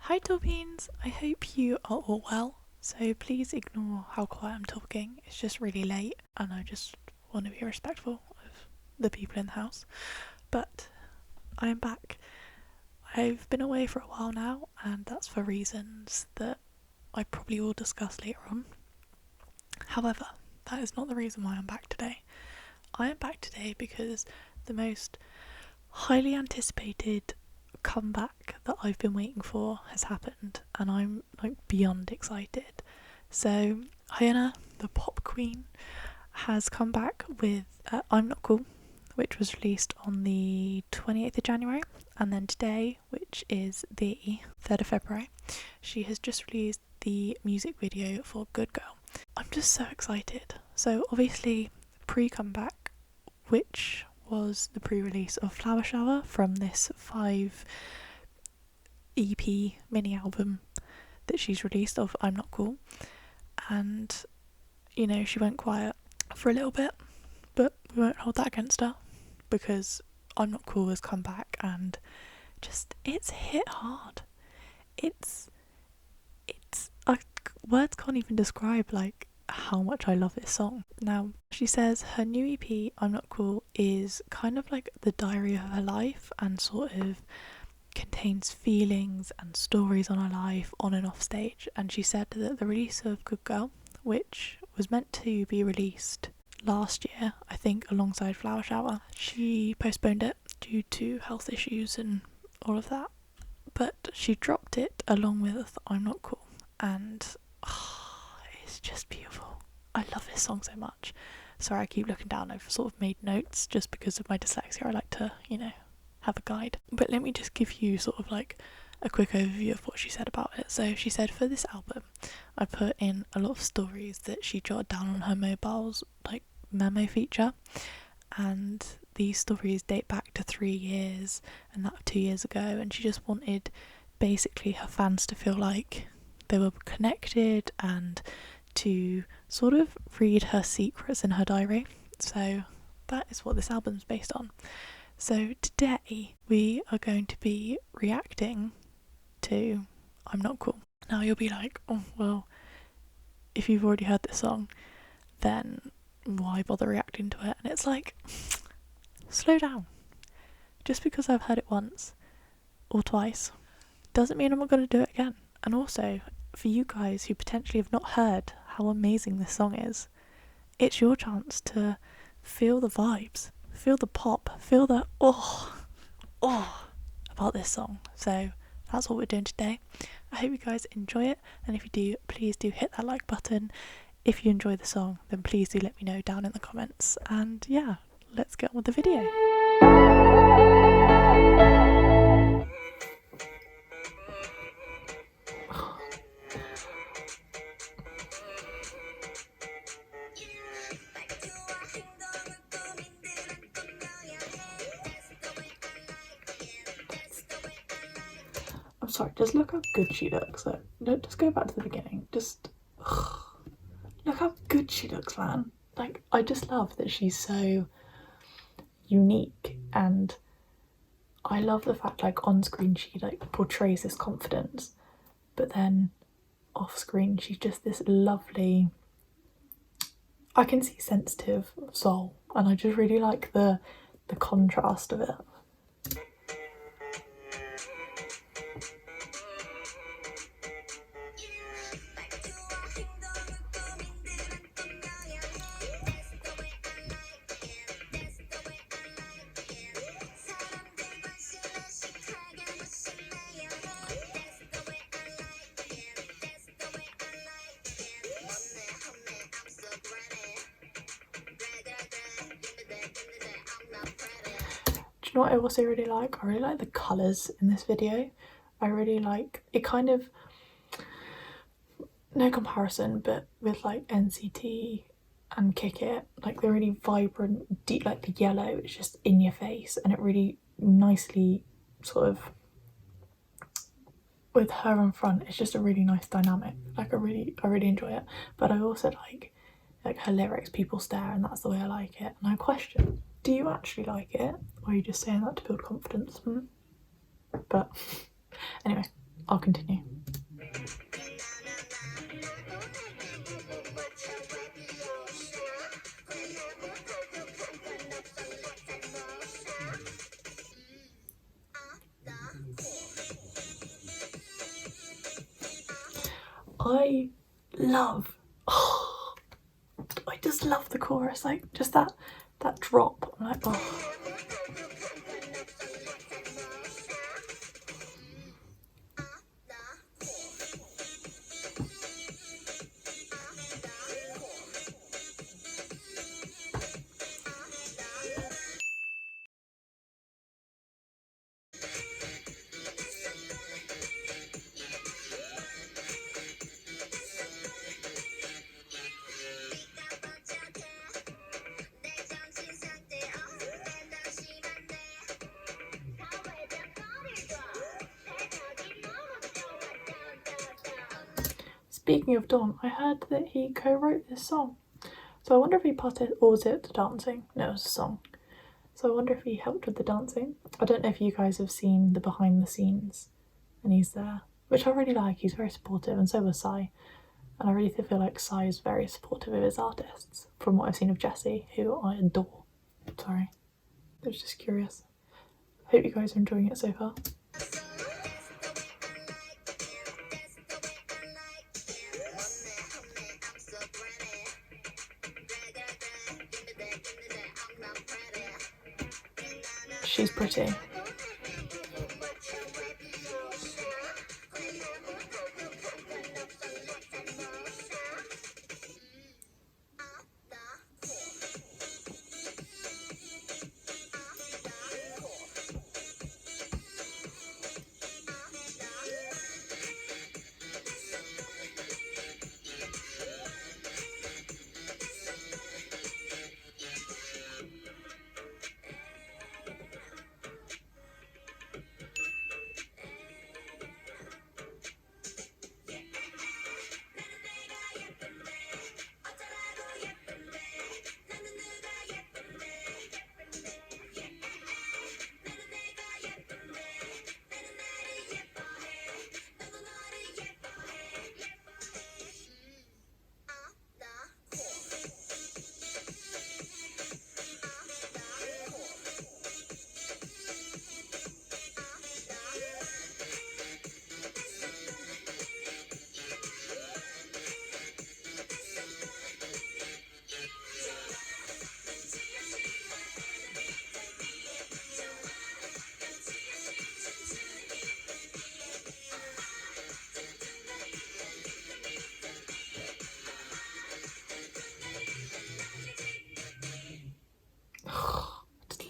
Hi Dolbeans, I hope you are all well, so please ignore how quiet I'm talking, it's just really late and I just want to be respectful of the people in the house. But I am back. I've been away for a while now and that's for reasons that I probably will discuss later on. However, that is not the reason why I'm back today. I am back today because the most highly anticipated comeback that I've been waiting for has happened and I'm like beyond excited. So HyunA, the pop queen, has come back with I'm Not Cool, which was released on the 28th of January, and then today, which is the 3rd of February, she has just released the music video for Good Girl. I'm just so excited. So obviously pre-comeback, which was the pre-release of Flower Shower from this 5 EP mini album that she's released of I'm Not Cool, and you know, she went quiet for a little bit, but we won't hold that against her because I'm Not Cool has come back and just it's hit hard. It's words can't even describe like how much I love this song. Now, she says her new EP, I'm Not Cool, is kind of like the diary of her life and sort of contains feelings and stories on her life on and off stage. And she said that the release of Good Girl, which was meant to be released last year, I think alongside Flower Shower, she postponed it due to health issues and all of that. But she dropped it along with I'm Not Cool, and it's just beautiful. I love this song so much. Sorry, I keep looking down. I've sort of made notes just because of my dyslexia. I like to, have a guide. But let me just give you sort of like a quick overview of what she said about it. So she said, for this album, I put in a lot of stories that she jotted down on her mobile's like memo feature, and these stories date back to 3 years and that 2 years ago, and she just wanted basically her fans to feel like they were connected and to sort of read her secrets in her diary. So that is what this album's based on. So today we are going to be reacting to I'm Not Cool. Now you'll be like, oh well, if you've already heard this song, then why bother reacting to it? And it's like, slow down. Just because I've heard it once or twice doesn't mean I'm not going to do it again. And also, for you guys who potentially have not heard how amazing this song is, it's your chance to feel the vibes, feel the pop, feel the about this song. So that's what we're doing today. I hope you guys enjoy it, and if you do, please do hit that like button. If you enjoy the song, then please do let me know down in the comments. And yeah, let's get on with the video. I'm sorry, just look how good she looks. Like, just go back to the beginning. Just look how good she looks, man. Like, I just love that she's so unique, and I love the fact like on screen she like portrays this confidence, but then off screen she's just this lovely, I can see sensitive soul, and I just really like the contrast of it. Do you know what I also really like? I really like the colours in this video. I really like it, kind of, no comparison, but with like NCT and Kick It, like they're really vibrant, deep, like the yellow, it's just in your face, and it really nicely sort of, with her in front, it's just a really nice dynamic. Like I really enjoy it. But I also like her lyrics, people stare, and that's the way I like it. And I question, do you actually like it, or are you just saying that to build confidence? But anyway, I'll continue. I love, I just love the chorus, like just that drop. I'm like, oh. Speaking of Don, I heard that he co-wrote this song. So I wonder if he or was it the dancing? No, it was a song. So I wonder if he helped with the dancing. I don't know if you guys have seen the behind the scenes, and he's there, which I really like. He's very supportive, and so was Psy. And I really feel like Psy is very supportive of his artists, from what I've seen of Jessie, who I adore. Sorry, I was just curious. Hope you guys are enjoying it so far. She's pretty.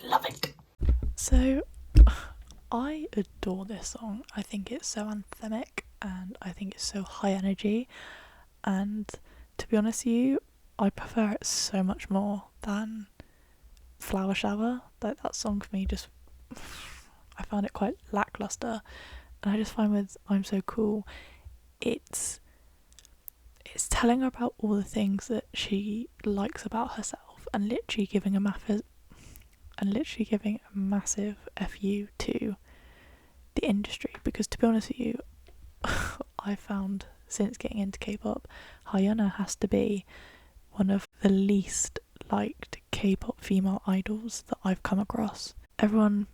Love it. So I adore this song. I think it's so anthemic and I think it's so high energy, and to be honest with you, I prefer it so much more than Flower Shower. Like, that song for me just, I found it quite lackluster, and I just find with I'm So Cool, it's telling her about all the things that she likes about herself and literally giving a massive FU to the industry, because to be honest with you, I found since getting into K-pop, HyunA has to be one of the least liked K-pop female idols that I've come across. Everyone,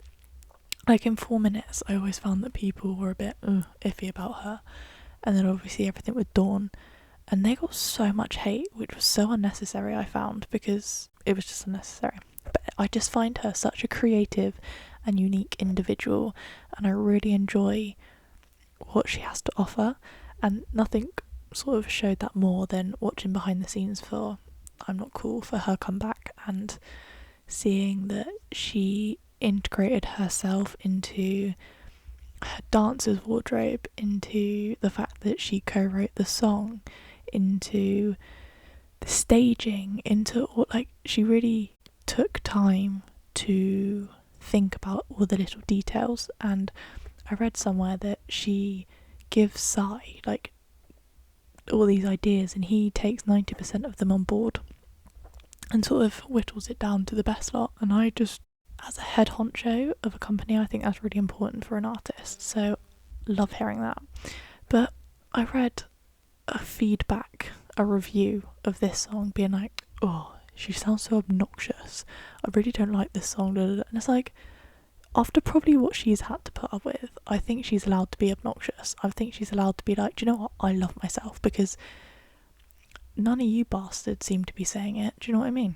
like in 4 minutes, I always found that people were a bit iffy about her, and then obviously everything with Dawn, and they got so much hate, which was so unnecessary, I found, because it was just unnecessary. But I just find her such a creative and unique individual, and I really enjoy what she has to offer, and nothing sort of showed that more than watching behind the scenes for I'm Not Cool, for her comeback, and seeing that she integrated herself into her dancer's wardrobe, into the fact that she co-wrote the song, into the staging, into all, like, she really took time to think about all the little details. And I read somewhere that she gives Psy like all these ideas and he takes 90% of them on board and sort of whittles it down to the best lot. And I just, as a head honcho of a company, I think that's really important for an artist. So love hearing that. But I read a review of this song being like, oh, she sounds so obnoxious, I really don't like this song, and it's like, after probably what she's had to put up with, I think she's allowed to be obnoxious. I think she's allowed to be like, do you know what, I love myself, because none of you bastards seem to be saying it. Do you know what I mean?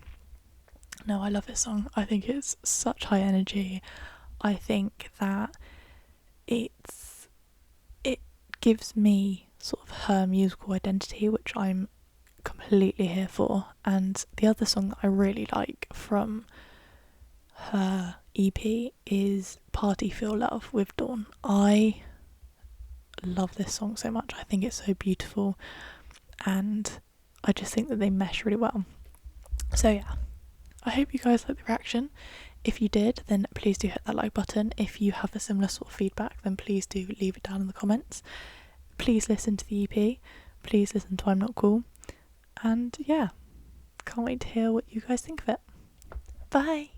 No, I love this song. I think it's such high energy. I think that it gives me sort of her musical identity, which I'm completely here for. And the other song that I really like from her EP is Party Feel Love with Dawn. I love this song so much. I think it's so beautiful, and I just think that they mesh really well. So yeah, I hope you guys liked the reaction. If you did, then please do hit that like button. If you have a similar sort of feedback, then please do leave it down in the comments. Please listen to the EP. Please listen to I'm Not Cool. And yeah, can't wait to hear what you guys think of it. Bye!